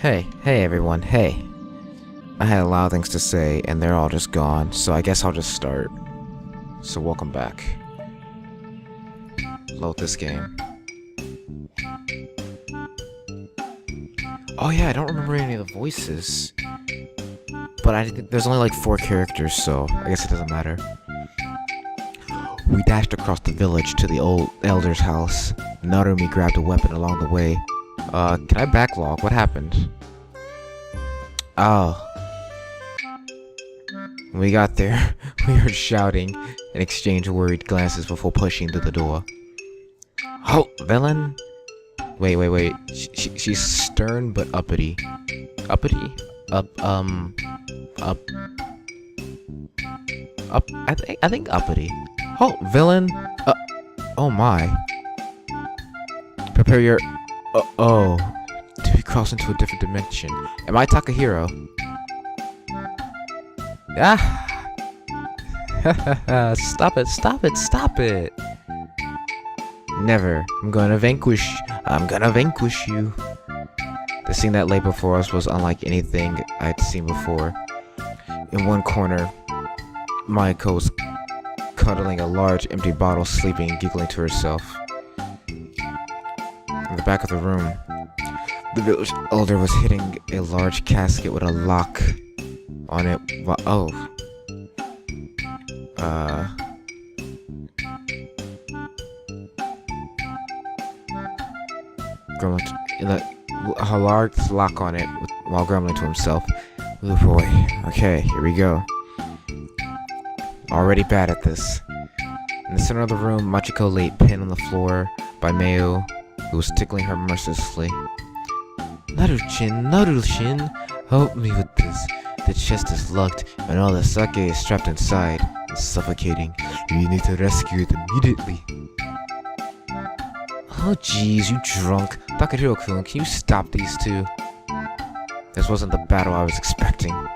Hey everyone, hey. I had a lot of things to say and they're all just gone, so I guess I'll just start. So welcome back. Load this game. Oh yeah, I don't remember any of the voices. But there's only like 4 characters, so I guess it doesn't matter. We dashed across the village to the old elder's house. Narumi grabbed a weapon along the way. Can I backlog? What happened? Oh. When we got there, we heard shouting and exchanged worried glances before pushing to the door. Halt, villain! Wait. She's stern but uppity. Uppity? I think uppity. Halt, villain! Oh my. Prepare your... oh. To be crossed into a different dimension. Am I Takahiro? Ah! Stop it! Never. I'm gonna vanquish you. The scene that lay before us was unlike anything I'd seen before. In one corner, Mayako was cuddling a large empty bottle, sleeping and giggling to herself. In the back of the room, the village elder was hitting a large casket with a lock on it. A large lock on it while grumbling to himself. Oh boy. Okay, here we go. Already bad at this. In the center of the room, Machiko lay pinned on the floor by Mayu, who was tickling her mercilessly. Naru-chin, help me with this. The chest is locked, and all the sake is strapped inside. It's suffocating. You need to rescue it immediately. Oh jeez, you drunk. Takahiro-kun, can you stop these two? This wasn't the battle I was expecting. I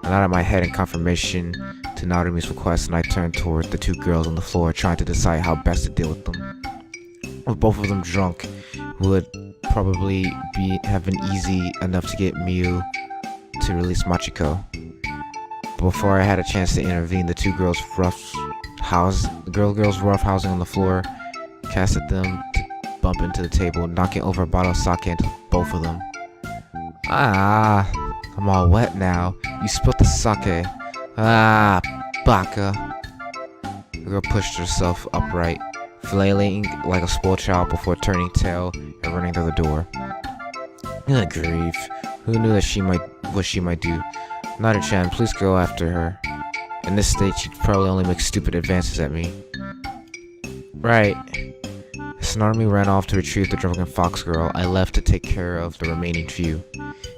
nodded my head in confirmation to Narumi's request, and I turned toward the 2 girls on the floor, trying to decide how best to deal with them. With both of them drunk, it would probably have been easy enough to get Miu to release Machiko. But before I had a chance to intervene, the 2 girls roughhousing on the floor casted them to bump into the table, knocking over a bottle of sake into both of them. Ah, I'm all wet now. You spilled the sake. Ah, baka. The girl pushed herself upright, flailing like a spoiled child before turning tail and running to the door. Good grief. Who knew what she might do? Naru-chan, please go after her. In this state, she'd probably only make stupid advances at me. Right. As Narumi ran off to retrieve the drunken fox girl, I left to take care of the remaining few.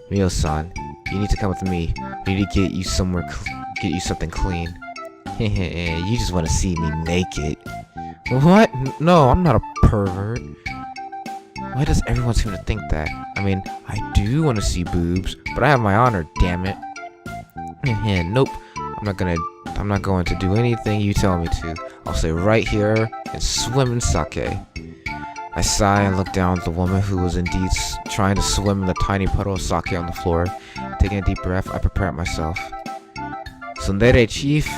Mio-san, you need to come with me. We need to get you something clean. You just want to see me naked. What? No, I'm not a pervert. Why does everyone seem to think that? I mean, I do want to see boobs, but I have my honor, damn it. Nope. I'm not going to do anything you tell me to. I'll stay right here and swim in sake. I sigh and look down at the woman who was indeed trying to swim in the tiny puddle of sake on the floor. Taking a deep breath, I prepare myself. Tsundere, chief.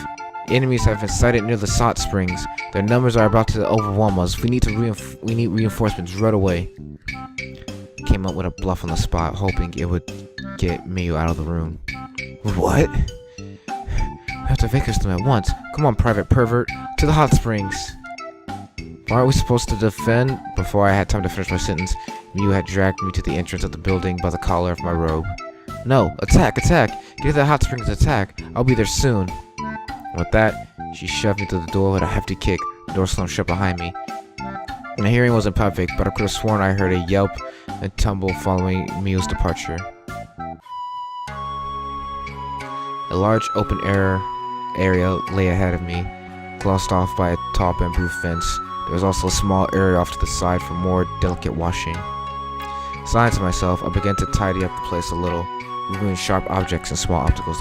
Enemies have been sighted near the salt springs. Their numbers are about to overwhelm us. We need reinforcements right away. I came up with a bluff on the spot, hoping it would get Miyu out of the room. What? We have to vacate them at once. Come on, private pervert. To the hot springs. Aren't we supposed to defend? Before I had time to finish my sentence, Miyu had dragged me to the entrance of the building by the collar of my robe. No, attack! Get to the hot springs and attack. I'll be there soon. With that, she shoved me to the door with a hefty kick. The door slammed shut behind me. My hearing wasn't perfect, but I could have sworn I heard a yelp and tumble following Miyu's departure. A large open-air area lay ahead of me, glossed off by a tall bamboo fence. There was also a small area off to the side for more delicate washing. Sighing to myself, I began to tidy up the place a little, removing sharp objects and small obstacles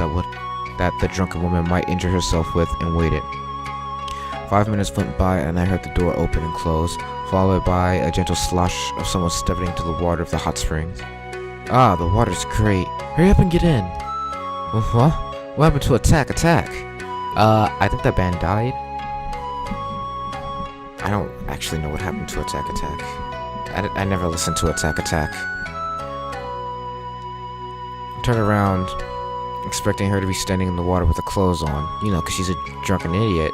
that the drunken woman might injure herself with, and waited. 5 minutes went by and I heard the door open and close, followed by a gentle slosh of someone stepping into the water of the hot springs. Ah, the water's great. Hurry up and get in. What? What happened to Attack? I think that band died. I don't actually know what happened to Attack. I never listened to Attack. Turned around, expecting her to be standing in the water with her clothes on. You know, because she's a drunken idiot.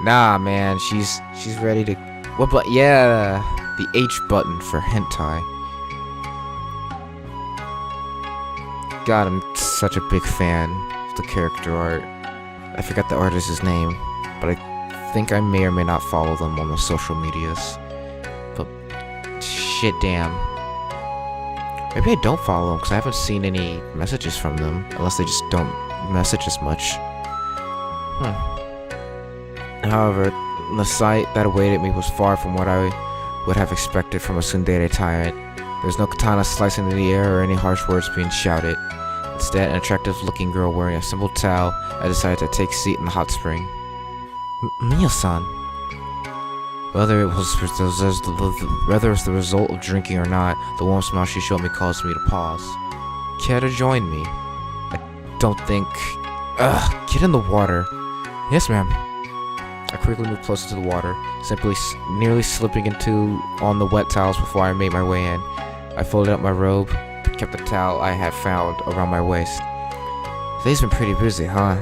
Nah, man, she's ready to... What but yeah, the H button for hentai. God, I'm such a big fan of the character art. I forgot the artist's name, but I think I may or may not follow them on the social medias. But shit, damn. Maybe I don't follow them because I haven't seen any messages from them, unless they just don't message as much. However, the sight that awaited me was far from what I would have expected from a tsundere tyrant. There was no katana slicing in the air or any harsh words being shouted. Instead, an attractive-looking girl wearing a simple towel, I decided to take a seat in the hot spring. Mio-san. Whether it was the result of drinking or not, the warm smile she showed me caused me to pause. Care to join me? I don't think... get in the water. Yes, ma'am. I quickly moved closer to the water, simply nearly slipping on the wet towels before I made my way in. I folded up my robe, kept the towel I had found around my waist. Today's been pretty busy, huh?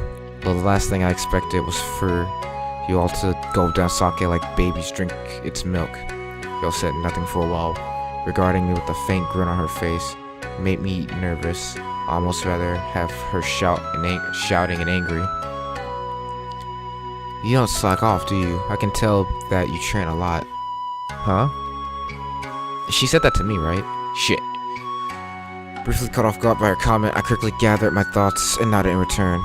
Well, the last thing I expected was for you all to go down sake like babies drink its milk. Y'all said nothing for a while, regarding me with a faint grin on her face. It made me nervous, almost rather have her shouting and angry. You don't slack off, do you? I can tell that you train a lot. Huh? She said that to me, right? Shit. Briefly caught off guard by her comment, I quickly gathered my thoughts and nodded in return.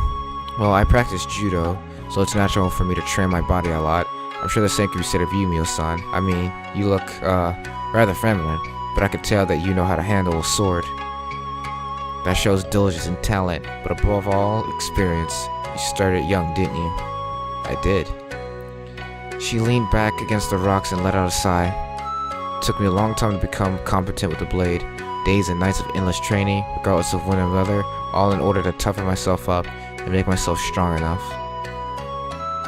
Well, I practice judo, so it's natural for me to train my body a lot. I'm sure the same can be said of you, Mio-san. I mean, you look, rather feminine, but I could tell that you know how to handle a sword. That shows diligence and talent, but above all, experience. You started young, didn't you? I did. She leaned back against the rocks and let out a sigh. It took me a long time to become competent with the blade. Days and nights of endless training, regardless of wind and weather, all in order to toughen myself up and make myself strong enough.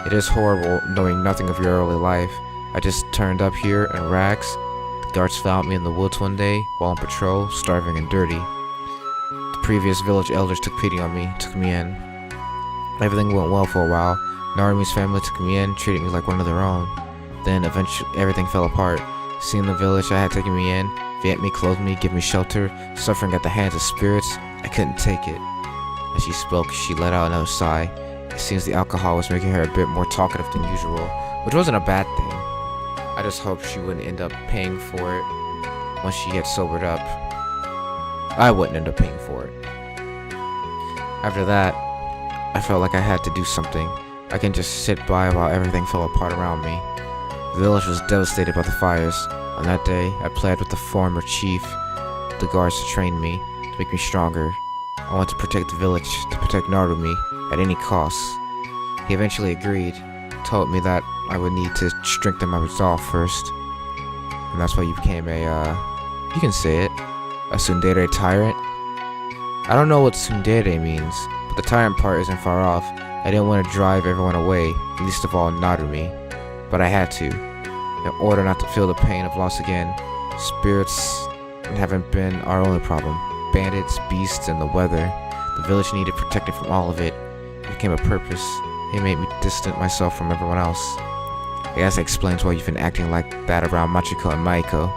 It is horrible knowing nothing of your early life. I just turned up here in rags. The guards found me in the woods one day while on patrol, starving and dirty. The previous village elders took pity on me, took me in. Everything went well for a while. Narumi's family took me in, treated me like one of their own. Then eventually everything fell apart. Seeing the village that had taken me in, fed me, clothed me, give me shelter, suffering at the hands of spirits, I couldn't take it. As she spoke, she let out another sigh. It seems the alcohol was making her a bit more talkative than usual, which wasn't a bad thing. I just hoped she wouldn't end up paying for it once she had sobered up. I wouldn't end up paying for it. After that, I felt like I had to do something. I can't just sit by while everything fell apart around me. The village was devastated by the fires. On that day, I pled with the former chief, the guards to train me, to make me stronger. I wanted to protect the village, to protect Narumi, at any cost. He eventually agreed, told me that I would need to strengthen my resolve first. And that's why you became you can say it, a tsundere tyrant? I don't know what tsundere means, but the tyrant part isn't far off. I didn't want to drive everyone away, least of all Narumi, but I had to, in order not to feel the pain of loss again. Spirits haven't been our only problem. Bandits, beasts, and the weather. The village needed protecting from all of it. It became a purpose. It made me distant myself from everyone else. I guess that explains why you've been acting like that around Machiko and Maiko.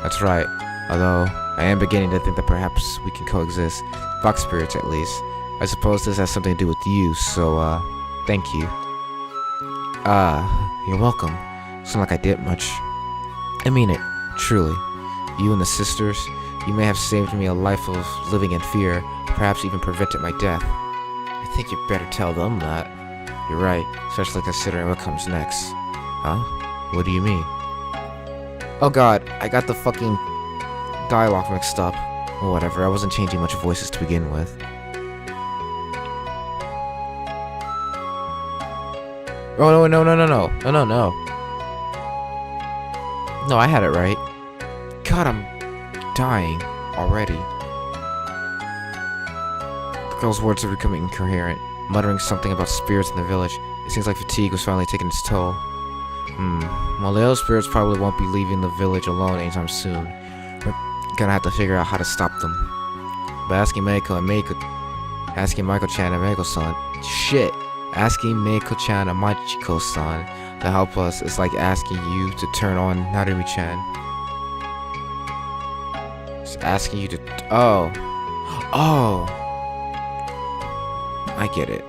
That's right, although I am beginning to think that perhaps we can coexist. Fox spirits, at least. I suppose this has something to do with you, so, thank you. You're welcome. It's not like I did much. I mean it, truly. You and the sisters, you may have saved me a life of living in fear, perhaps even prevented my death. I think you better tell them that. You're right, especially considering what comes next. Huh? What do you mean? Oh god, I got the fucking dialogue mixed up. Or whatever, I wasn't changing much voices to begin with. Oh, no. No, I had it right. God, I'm dying. already. The girl's words are becoming incoherent, muttering something about spirits in the village. It seems like fatigue was finally taking its toll. Well, the other spirits probably won't be leaving the village alone anytime soon. We're gonna have to figure out how to stop them. But asking Mako-chan and Mako-san, asking Mako-chan and Machiko-san to help us is like asking you to turn on Narumi-chan. It's asking you to... Oh! I get it.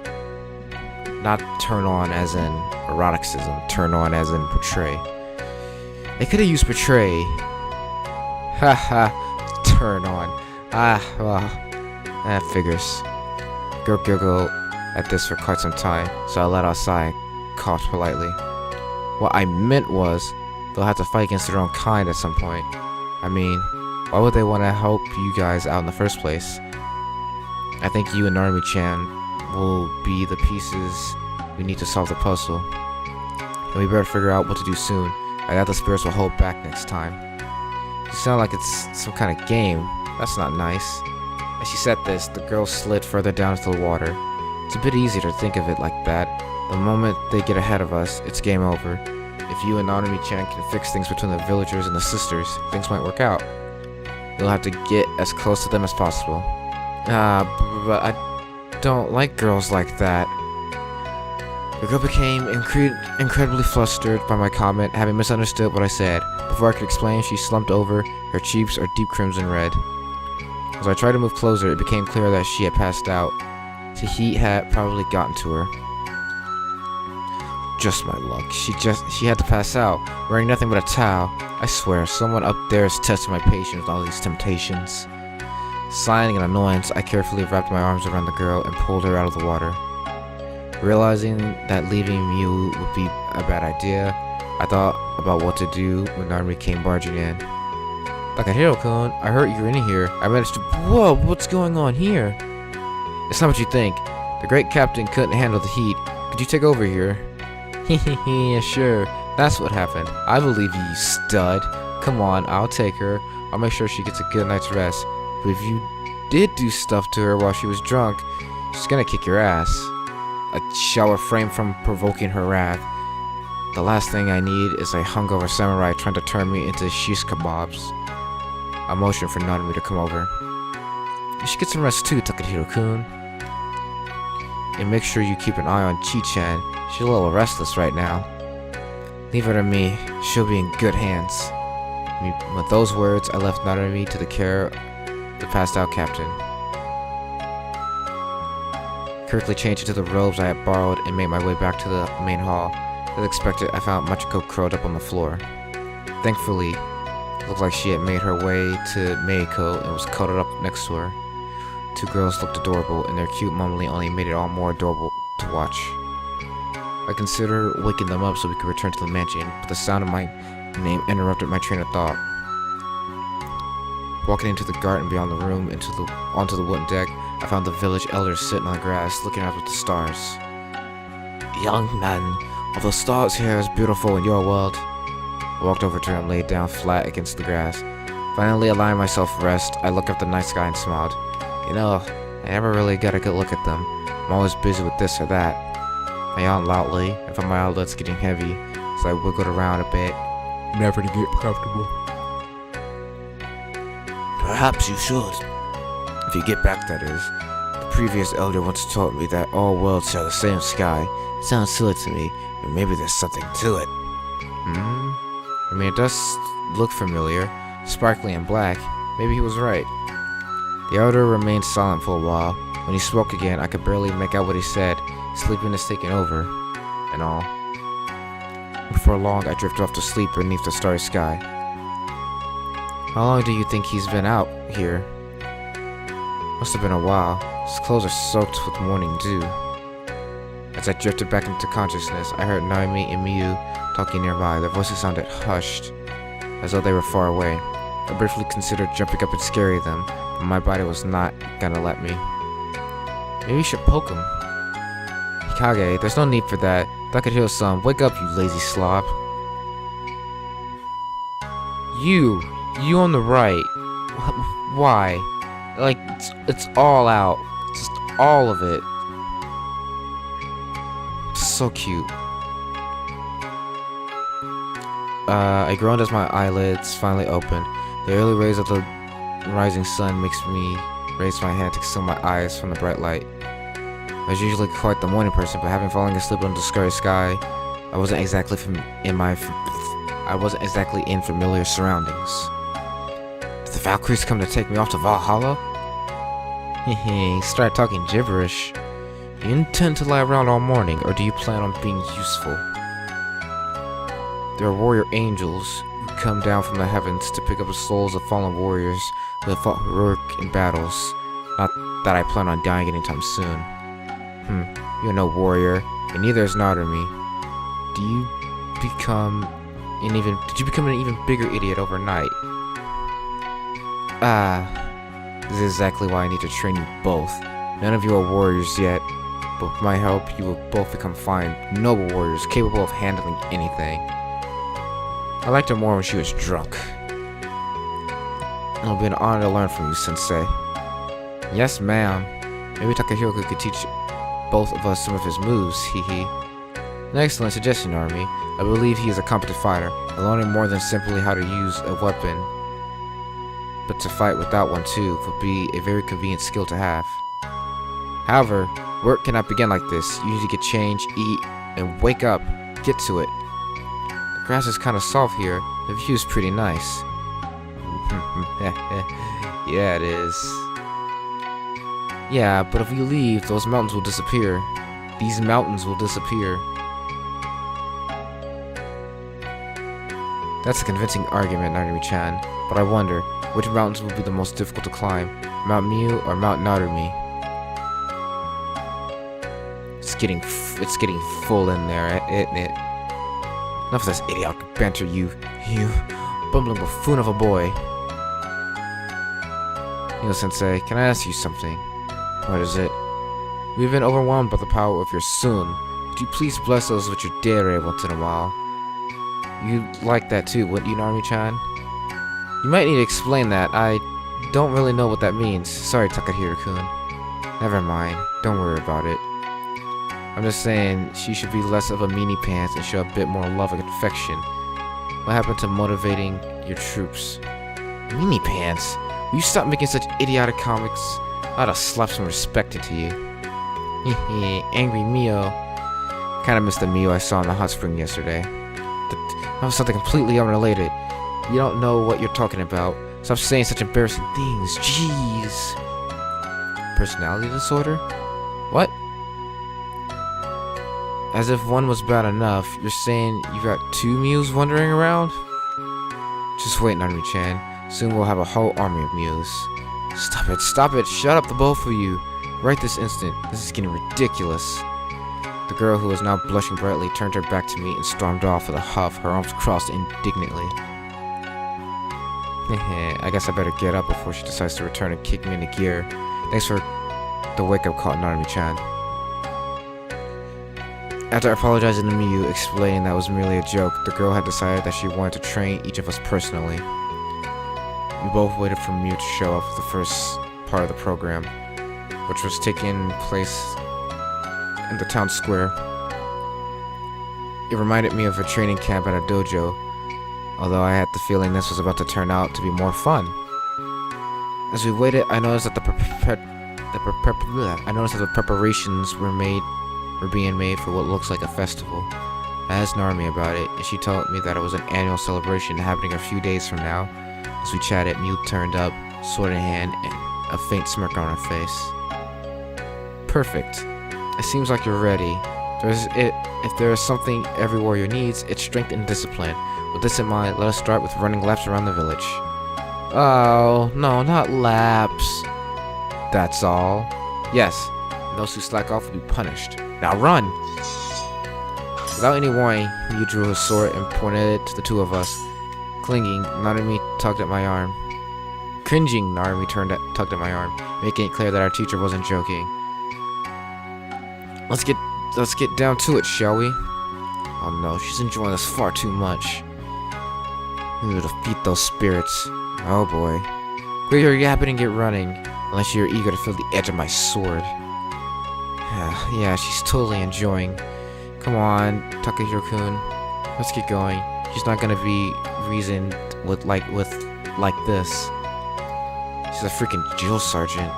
Not turn on as in eroticism, turn on as in portray. They could have used portray. Haha, turn on. Well, that figures. Girl giggled at this for quite some time, so I let out a sigh, coughed politely. What I meant was, they'll have to fight against their own kind at some point. I mean, why would they want to help you guys out in the first place? I think you and Narumi-chan will be the pieces we need to solve the puzzle. And we better figure out what to do soon. I doubt the spirits will hold back next time. You sound like it's some kind of game. That's not nice. As she said this, the girl slid further down into the water. It's a bit easier to think of it like that. The moment they get ahead of us, it's game over. If you and Narumi-chan can fix things between the villagers and the sisters, things might work out. You'll have to get as close to them as possible. But I don't like girls like that. The girl became incredibly flustered by my comment, having misunderstood what I said. Before I could explain, she slumped over, her cheeks are deep crimson red. As I tried to move closer, it became clear that she had passed out. The heat had probably gotten to her. Just my luck. She had to pass out, wearing nothing but a towel. I swear, someone up there is testing my patience with all these temptations. Sighing in annoyance, I carefully wrapped my arms around the girl and pulled her out of the water. Realizing that leaving Mew would be a bad idea, I thought about what to do when Narumi came barging in. Takahiro-kun, I heard you're in here. I managed to... Whoa, what's going on here? It's not what you think. The great captain couldn't handle the heat. Could you take over here? Hehehe, sure. That's what happened. I believe you, stud. Come on, I'll take her. I'll make sure she gets a good night's rest. But if you did do stuff to her while she was drunk, she's gonna kick your ass. I shall refrain from provoking her wrath. The last thing I need is a hungover samurai trying to turn me into shish kebabs. I motioned for Narumi to come over. You should get some rest too, Takahiro-kun. And make sure you keep an eye on Chi-chan. She's a little restless right now. Leave her to me. She'll be in good hands. With those words, I left Narumi to the care of the passed out captain. Quickly changed into the robes I had borrowed and made my way back to the main hall. As expected, I found Machiko curled up on the floor. Thankfully, it looked like she had made her way to Meiko and was cuddled up next to her. Two girls looked adorable, and their cute mumbling only made it all more adorable to watch. I considered waking them up so we could return to the mansion, but the sound of my name interrupted my train of thought. Walking into the garden beyond the room onto the wooden deck, I found the village elders sitting on the grass, looking up at the stars. Young man, are the stars here as beautiful in your world? I walked over to her and laid down flat against the grass. Finally allowing myself rest, I looked up at the night sky and smiled. You know, I never really got a good look at them. I'm always busy with this or that. I yawned loudly and found my eyelids getting heavy, so I wiggled around a bit, never to get comfortable. Perhaps you should. If you get back, that is. The previous elder once told me that all worlds share the same sky. It sounds silly to me, but maybe there's something to it. I mean, it does look familiar. Sparkly and black. Maybe he was right. The elder remained silent for a while. When he spoke again, I could barely make out what he said. Sleepiness taking over, and all. Before long, I drifted off to sleep beneath the starry sky. How long do you think he's been out here? Must have been a while. His clothes are soaked with morning dew. As I drifted back into consciousness, I heard Naomi and Miyu talking nearby. Their voices sounded hushed, as though they were far away. I briefly considered jumping up and scaring them, but my body was not gonna let me. Maybe you should poke him. Hikage, there's no need for that. Takahiro-san, wake up, you lazy slob. You on the right. Why? Like, it's all out. Just all of it. So cute. I groaned as my eyelids finally opened. The early rays of the rising sun makes me raise my hand to conceal my eyes from the bright light. I was usually quite the morning person, but having fallen asleep under the starry sky, I wasn't exactly in familiar surroundings. Did the Valkyries come to take me off to Valhalla? Hehe, start talking gibberish. Do you intend to lie around all morning, or do you plan on being useful? There are warrior angels who come down from the heavens to pick up the souls of fallen warriors who have fought heroic in battles. Not that I plan on dying anytime soon. You're no warrior, and neither is Naruto. Did you become an even bigger idiot overnight? This is exactly why I need to train you both. None of you are warriors yet, but with my help, you will both become fine, noble warriors capable of handling anything. I liked her more when she was drunk. It'll be an honor to learn from you, Sensei. Yes, ma'am. Maybe Takahiro could teach both of us some of his moves, hee. An excellent suggestion, Army. I believe he is a competent fighter, and learning more than simply how to use a weapon, but to fight without one too, would be a very convenient skill to have. However, work cannot begin like this. You need to get changed, eat, and wake up. Get to it. The grass is kind of soft here. The view is pretty nice. Yeah, it is. Yeah, but if we leave, those mountains will disappear. These mountains will disappear. That's a convincing argument, Narumi-chan, but I wonder, which mountains will be the most difficult to climb, Mount Mew or Mount Narumi? It's getting full in there, isn't it? Enough of this idiotic banter, you bumbling buffoon of a boy. Sensei, can I ask you something? What is it? We've been overwhelmed by the power of your Sun. Could you please bless us with your dare once in a while? You'd like that too, wouldn't you, Narumi-chan? You might need to explain that. I don't really know what that means. Sorry, Takahiro-kun. Never mind. Don't worry about it. I'm just saying, she should be less of a meanie pants and show a bit more love and affection. What happened to motivating your troops? Meanie pants? Will you stop making such idiotic comics? I ought to slap some respect into you. Angry Mio. Kinda missed the Mio I saw in the hot spring yesterday. That was something completely unrelated. You don't know what you're talking about. Stop saying such embarrassing things. Jeez. Personality disorder? What? As if one was bad enough, you're saying you got two Mews wandering around? Just wait, Narumi-chan. Soon we'll have a whole army of Mews. Stop it, shut up the both of you. Right this instant. This is getting ridiculous. The girl, who was now blushing brightly, turned her back to me and stormed off with a huff, her arms crossed indignantly. I guess I better get up before she decides to return and kick me into gear. Thanks for the wake-up call, Narumi-chan. After apologizing to Miyu, explaining that was merely a joke, the girl had decided that she wanted to train each of us personally. We both waited for Miyu to show up for the first part of the program, which was taking place in the town square. It reminded me of a training camp at a dojo, although I had the feeling this was about to turn out to be more fun. As we waited, I noticed that the preparations were being made for what looks like a festival. I asked Narumi about it, and she told me that it was an annual celebration happening a few days from now. As we chatted, Mew turned up, sword in hand, and a faint smirk on her face. Perfect. It seems like you're ready. If there is something every warrior needs, it's strength and discipline. With this in mind, let us start with running laps around the village. Oh, no, not laps. That's all. Yes, and those who slack off will be punished. Now run! Without any warning, Mew drew his sword and pointed it to the two of us. Clinging, Narumi tugged at my arm. Cringing, Narumi tugged at my arm, making it clear that our teacher wasn't joking. Let's get down to it, shall we? Oh no, she's enjoying this far too much. We will defeat those spirits. Oh boy. Where are you happening to get running? Unless you're eager to feel the edge of my sword. Yeah, she's totally enjoying. Come on, Takahiro-kun. Let's get going. She's not gonna be reasoned with like this. She's a freaking drill sergeant.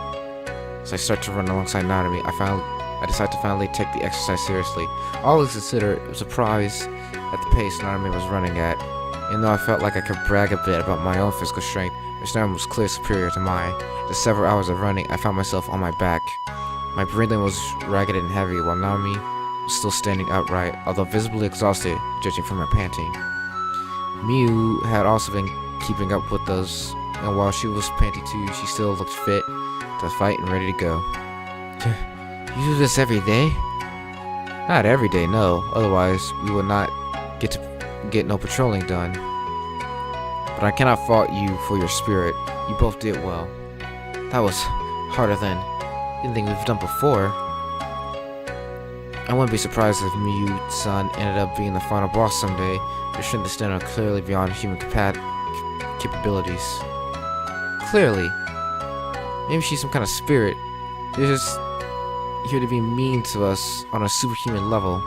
So I start to run alongside Nanami. I decide to finally take the exercise seriously. All things considered, I was surprised at the pace Nanami was running at. Even though I felt like I could brag a bit about my own physical strength, her stamina was clearly superior to mine. After several hours of running, I found myself on my back. My breathing was ragged and heavy, while Nanami was still standing upright, although visibly exhausted, judging from her panting. Miu had also been keeping up with us, and while she was panting too, she still looked fit to fight and ready to go. You do this every day? Not every day, no. Otherwise, we would not get no patrolling done. But I cannot fault you for your spirit. You both did well. That was harder than anything we've done before. I wouldn't be surprised if Miyu-san ended up being the final boss someday. Her strength and stamina are clearly beyond human capabilities. Clearly. Maybe she's some kind of spirit. She's just here to be mean to us on a superhuman level.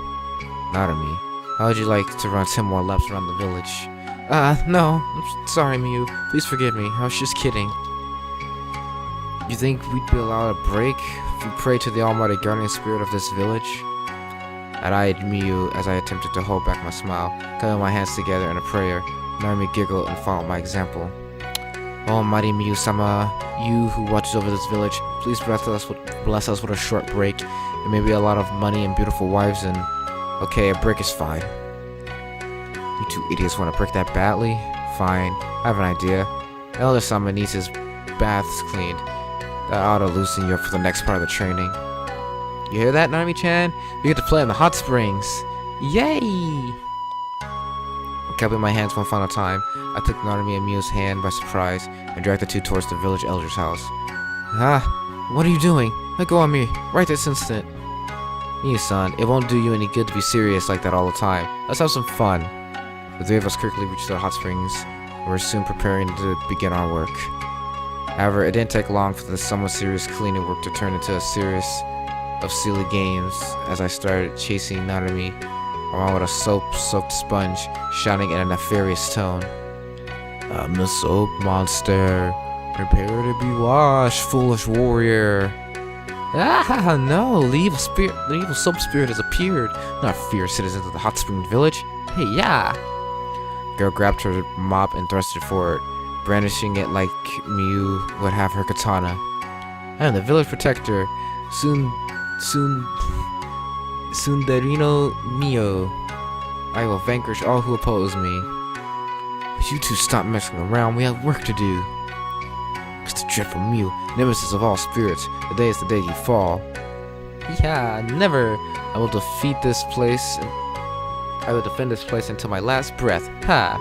Not to me. How would you like to run 10 more laps around the village? No. I'm sorry, Miyu. Please forgive me. I was just kidding. You think we'd be allowed a break if we pray to the almighty guardian spirit of this village? I eyed Miyu as I attempted to hold back my smile, clapping my hands together in a prayer. Narumi giggled and followed my example. Almighty Miyu-sama, you who watches over this village, please bless us with a short break, and maybe a lot of money and beautiful wives and... Okay, a break is fine. You two idiots want to break that badly? Fine, I have an idea. Elder-sama needs his baths cleaned. That ought to loosen you up for the next part of the training. You hear that, Narumi-chan? We get to play in the hot springs! Yay! Cupping my hands one final time, I took Narumi and Miyu's hand by surprise and dragged the two towards the village elder's house. What are you doing? Let go of me, right this instant. Miyu-san, it won't do you any good to be serious like that all the time. Let's have some fun. The three of us quickly reached the hot springs and were soon preparing to begin our work. However, it didn't take long for the somewhat serious cleaning work to turn into a series of silly games as I started chasing Narumi around with a soap-soaked sponge, shouting in a nefarious tone. I'm the soap monster. Prepare to be washed, foolish warrior. No, the evil soap spirit has appeared. Not fear, citizens of the hot spring village. Hey, yeah. Girl grabbed her mop and thrust it forward, brandishing it like Miyu would have her katana. I am the village protector, Sundarino Mio. I will vanquish all who oppose me. But you two stop messing around, we have work to do. Mr. Dreadful Mew, nemesis of all spirits, today is the day you fall. Yeah, never. I will defend this place until my last breath. Ha!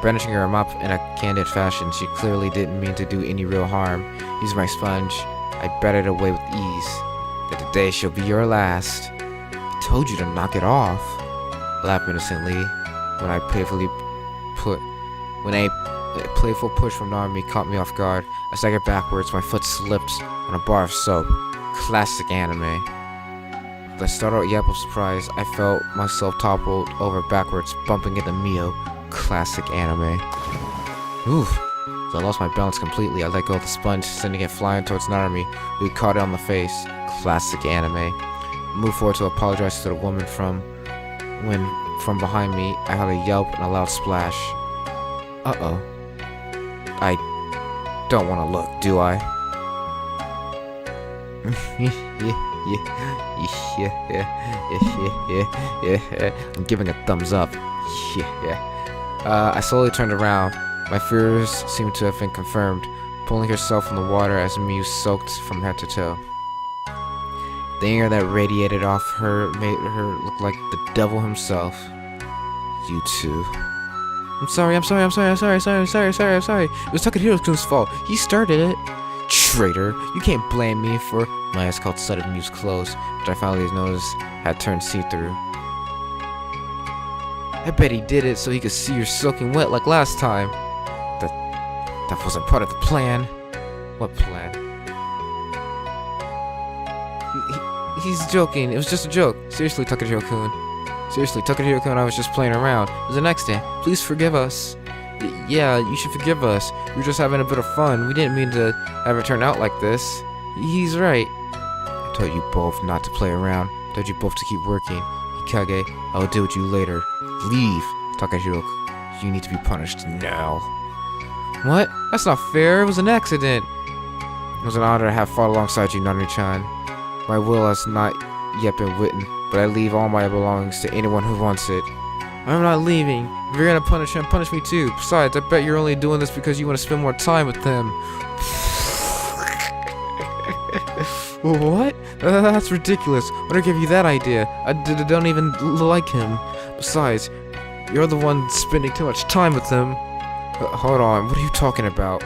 Brandishing her mop in a candid fashion, she clearly didn't mean to do any real harm. Using my sponge, I batted it away with ease. That today shall be your last. I told you to knock it off. I laughed innocently when a playful push from Narumi caught me off guard. I staggered backwards, my foot slipped on a bar of soap. Classic anime. With a startled yelp of surprise, I felt myself toppled over backwards, bumping into Mio. Classic anime. Oof. So I lost my balance completely. I let go of the sponge, sending it flying towards Narumi, who had caught it on the face. Classic anime. I moved forward to apologize to the woman when from behind me, I heard a yelp and a loud splash. Uh-oh. I don't want to look, do I? I'm giving a thumbs up. I slowly turned around. My fears seemed to have been confirmed, pulling herself from the water as Mew soaked from head to toe. The air that radiated off her made her look like the devil himself. You two. I'm sorry. It was Takahiro's fault. He started it. Traitor, you can't blame me for my eyes caught sight of Mew's clothes, which I finally noticed had turned see-through. I bet he did it so he could see you're soaking wet like last time. That wasn't part of the plan. What plan? He's joking. It was just a joke. Seriously, Takahiro-kun. Seriously, Takahiro-kun, I was just playing around. It was an accident. Please forgive us. Yeah, you should forgive us. We were just having a bit of fun. We didn't mean to have it turn out like this. He's right. I told you both not to play around. I told you both to keep working. Hikage, I will deal with you later. Leave. Takahiro, you need to be punished now. What? That's not fair. It was an accident. It was an honor to have fought alongside you, Naru-chan. My will has not yet been written, but I leave all my belongings to anyone who wants it. I'm not leaving. If you're gonna punish him, punish me too. Besides, I bet you're only doing this because you want to spend more time with him. What? That's ridiculous. What gave you that idea? I don't even like him. Besides, you're the one spending too much time with him. Hold on, what are you talking about?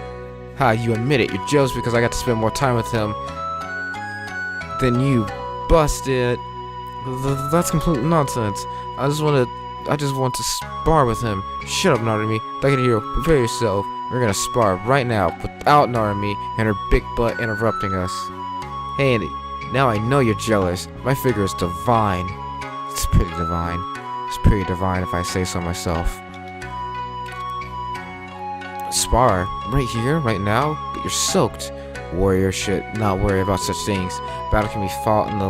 Ha, you admit it. You're jealous because I got to spend more time with him than you. Busted. That's complete nonsense. I just want to spar with him. Shut up, Narumi. Takahiro, prepare yourself. We're gonna spar right now without Narumi and her big butt interrupting us. Hey, now I know you're jealous. My figure is divine. It's pretty divine. It's pretty divine if I say so myself. Spar? Right here? Right now? But you're soaked. Warrior should not worry about such things. Battle can be fought in the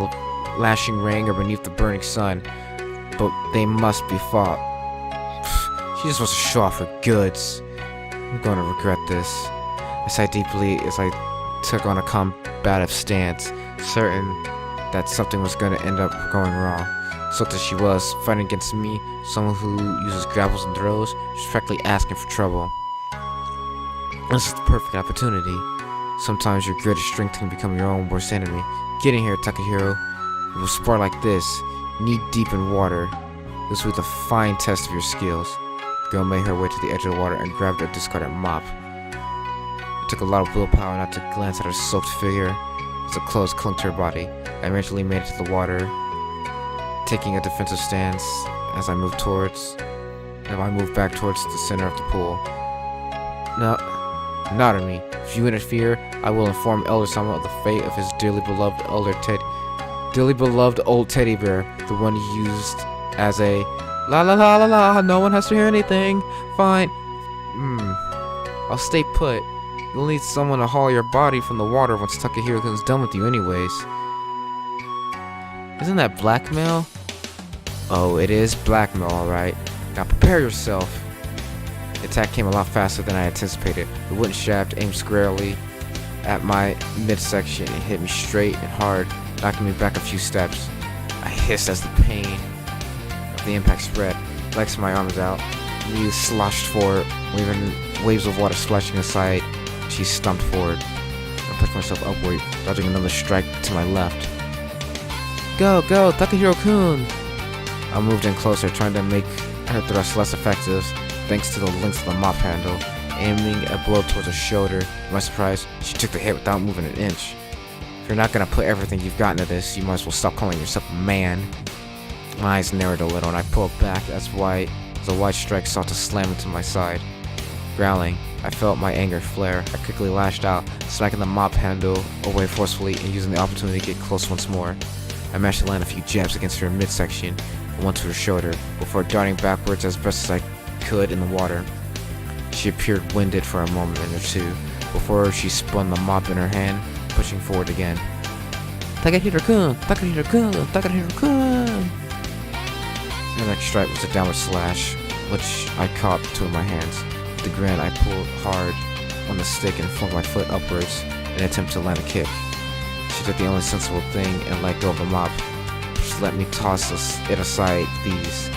lashing rain or beneath the burning sun. But they must be fought. She just wants to show off her goods. I'm going to regret this. I sighed deeply as I took on a combative stance, certain that something was going to end up going wrong. So that she was, fighting against me, someone who uses grapples and throws, she's practically asking for trouble. This is the perfect opportunity. Sometimes your greatest strength can become your own worst enemy. Get in here, Takahiro. We will spar like this, knee deep in water. This will be the fine test of your skills. The girl made her way to the edge of the water and grabbed a discarded mop. It took a lot of willpower not to glance at her soaked figure as the clothes clung to her body. I eventually made it to the water, taking a defensive stance as I moved back towards the center of the pool. No, not on me. If you interfere, I will inform Elder Sama of the fate of his dearly beloved old teddy bear, the one he used as a la la la la la. No one has to hear anything. Fine. I'll stay put. You'll need someone to haul your body from the water once Takahiro-kun's done with you anyways. Isn't that blackmail? Oh, it is blackmail, alright. Now prepare yourself. The attack came a lot faster than I anticipated. The wooden shaft aimed squarely at my midsection and hit me straight and hard, knocking me back a few steps. I hissed as the pain of the impact spread. Flexed my arms out. We sloshed forward, waves of water splashing aside. She stumped forward. I pushed myself upward, dodging another strike to my left. Go, go, Takahiro-kun! I moved in closer, trying to make her thrust less effective, thanks to the length of the mop handle. Aiming a blow towards her shoulder. To my surprise, she took the hit without moving an inch. If you're not gonna put everything you've got into this, you might as well stop calling yourself a man. My eyes narrowed a little, and I pulled back as the white strike sought to slam into my side. Growling, I felt my anger flare. I quickly lashed out, smacking the mop handle away forcefully and using the opportunity to get close once more. I managed to land a few jabs against her midsection and one to her shoulder before darting backwards as best as I could in the water. She appeared winded for a moment or two before she spun the mop in her hand, pushing forward again. Takahiro-kun! Takahiro-kun! Takahiro-kun! The next strike was a downward slash, which I caught between my hands. With a grin, I pulled hard on the stick and flung my foot upwards in an attempt to land a kick. She did the only sensible thing and let go of the mop. She let me toss it aside. These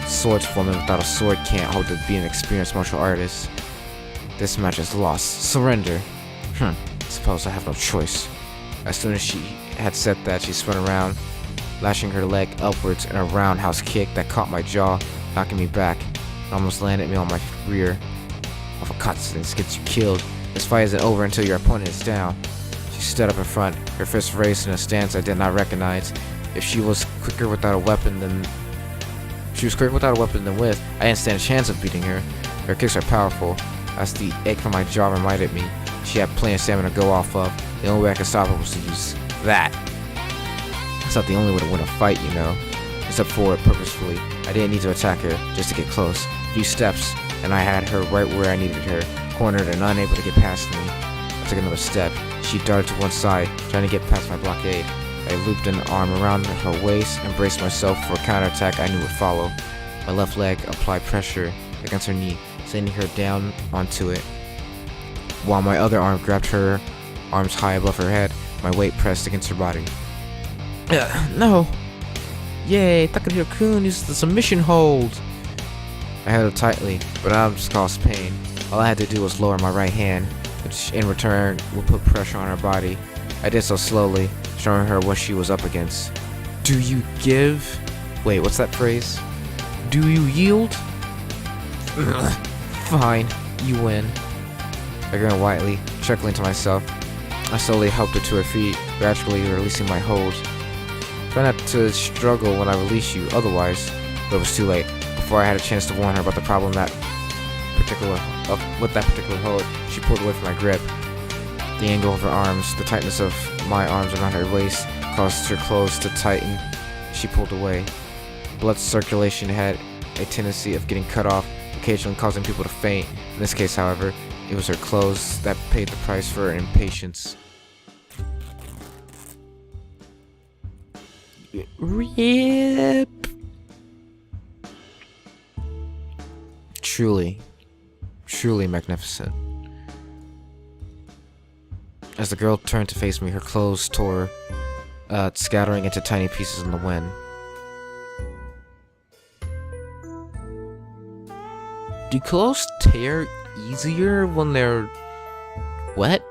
swordswoman without a sword can't hope to be an experienced martial artist. This match is lost. Surrender. Suppose I have no choice. As soon as she had said that, she spun around, lashing her leg upwards in a roundhouse kick that caught my jaw, knocking me back. It almost landed me on my rear. Oh, for God's sake, this gets you killed. This fight isn't over until your opponent is down. She stood up in front, her fist raised in a stance I did not recognize. If she was quicker without a weapon than with, I didn't stand a chance of beating her. Her kicks are powerful, as the ache from my jaw reminded me. She had plenty of stamina to go off of. The only way I could stop her was to use that. That's not the only way to win a fight, you know. I stepped forward purposefully. I didn't need to attack her, just to get close. A few steps, and I had her right where I needed her, cornered and unable to get past me. I took another step. She darted to one side, trying to get past my blockade. I looped an arm around her waist and braced myself for a counterattack I knew would follow. My left leg applied pressure against her knee, sending her down onto it, while my other arm grabbed her arms high above her head. My weight pressed against her body. No! Yay, Takahiro-kun used the submission hold! I held her tightly, but I just caused pain. All I had to do was lower my right hand, which in return would put pressure on her body. I did so slowly, showing her what she was up against. Do you give? Wait, what's that phrase? Do you yield? Fine, you win. I grinned widely, chuckling to myself. I slowly helped her to her feet, gradually releasing my hold. Try not to struggle when I release you, otherwise. But it was too late. Before I had a chance to warn her about the problem with that particular hold, she pulled away from my grip. The angle of her arms, the tightness of my arms around her waist, caused her clothes to tighten. She pulled away. Blood circulation had a tendency of getting cut off, occasionally causing people to faint. In this case, however, it was her clothes that paid the price for her impatience. RIP. Truly magnificent. As the girl turned to face me, her clothes tore, scattering into tiny pieces in the wind. Do clothes tear easier when they're wet?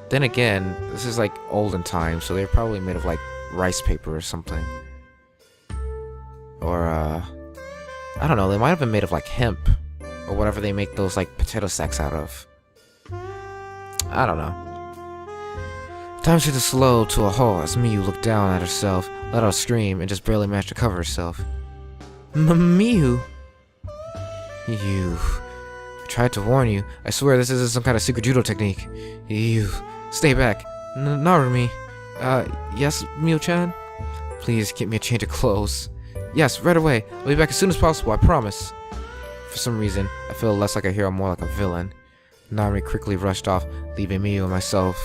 Then again, this is like olden times, so they're probably made of like rice paper or something. Or I don't know, they might have been made of like hemp or whatever they make those like potato sacks out of. I don't know. Time shifted slow to a halt as Miyu looked down at herself, let out a scream, and just barely managed to cover herself. Miyu? I tried to warn you. I swear this isn't some kind of secret judo technique. Stay back. Narumi. Yes, Miyu-chan? Please get me a change of clothes. Yes, right away. I'll be back as soon as possible, I promise. For some reason, I feel less like a hero, more like a villain. Narumi quickly rushed off, leaving Miyu and myself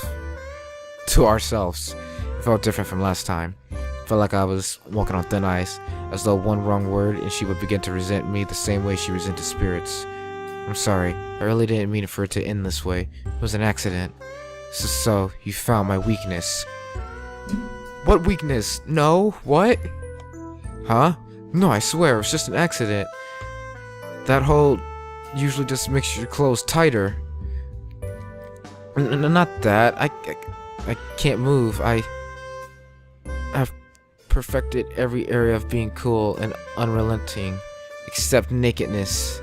to ourselves. It felt different from last time. It felt like I was walking on thin ice, as though one wrong word and she would begin to resent me the same way she resented spirits. I'm sorry, I really didn't mean for it to end this way. It was an accident. So you found my weakness. What weakness? No, what? Huh? No, I swear, it was just an accident. That hold usually just makes your clothes tighter. Not that. I can't move. I've perfected every area of being cool and unrelenting, except nakedness.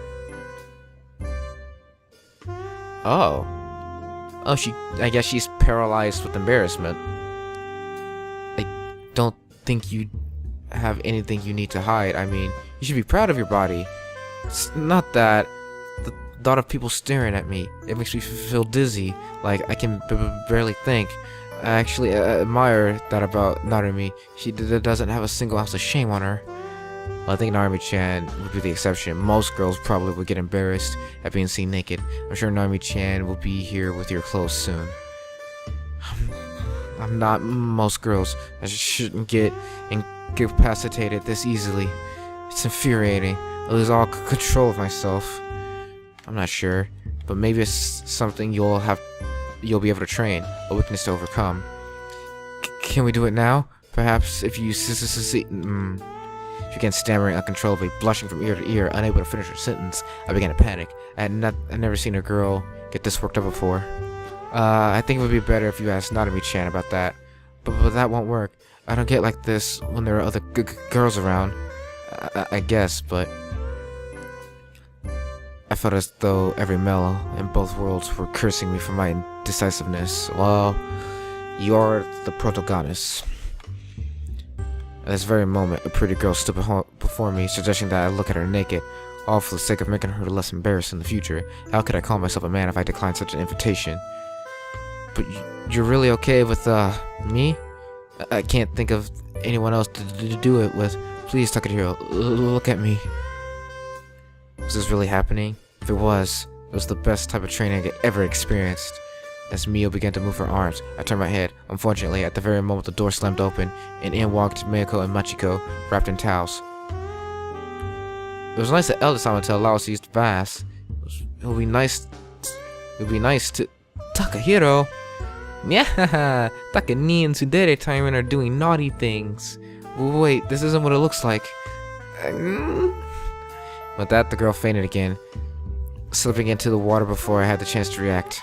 Oh, I guess she's paralyzed with embarrassment. I don't think you have anything you need to hide. I mean, you should be proud of your body. It's not that. The thought of people staring at me, it makes me feel dizzy, like I can barely think. I actually admire that about Narumi. She doesn't have a single ounce of shame on her. Well, I think Narumi-chan would be the exception. Most girls probably would get embarrassed at being seen naked. I'm sure Narumi-chan will be here with your clothes soon. I'm not most girls. I shouldn't get incapacitated this easily. It's infuriating. I lose all control of myself. I'm not sure, but maybe it's something you'll be able to train, a weakness to overcome. Can we do it now? Perhaps if you She began stammering uncontrollably, blushing from ear to ear, unable to finish her sentence. I began to panic. I'd never seen a girl get this worked up before. I think it would be better if you asked Narumi-chan about that. But that won't work. I don't get like this when there are other girls around. I guess, but I felt as though every male in both worlds were cursing me for my indecisiveness. Well, you are the protagonist. At this very moment, a pretty girl stood before me, suggesting that I look at her naked. All for the sake of making her less embarrassed in the future. How could I call myself a man if I declined such an invitation? But you're really okay with, me? I can't think of anyone else to do it with. Please, Takahiro, look at me. Was this really happening? If it was the best type of training I could ever experienced. As Mio began to move her arms, I turned my head. Unfortunately, at the very moment the door slammed open, and in walked Mayako and Machiko, wrapped in towels. It was nice that Elder Sama to allow us to use the bath. It would be nice to... Takahiro! Yeah, Taka-ni and Tsundere Tyrant are doing naughty things. Wait, this isn't what it looks like. With that, the girl fainted again, slipping into the water before I had the chance to react.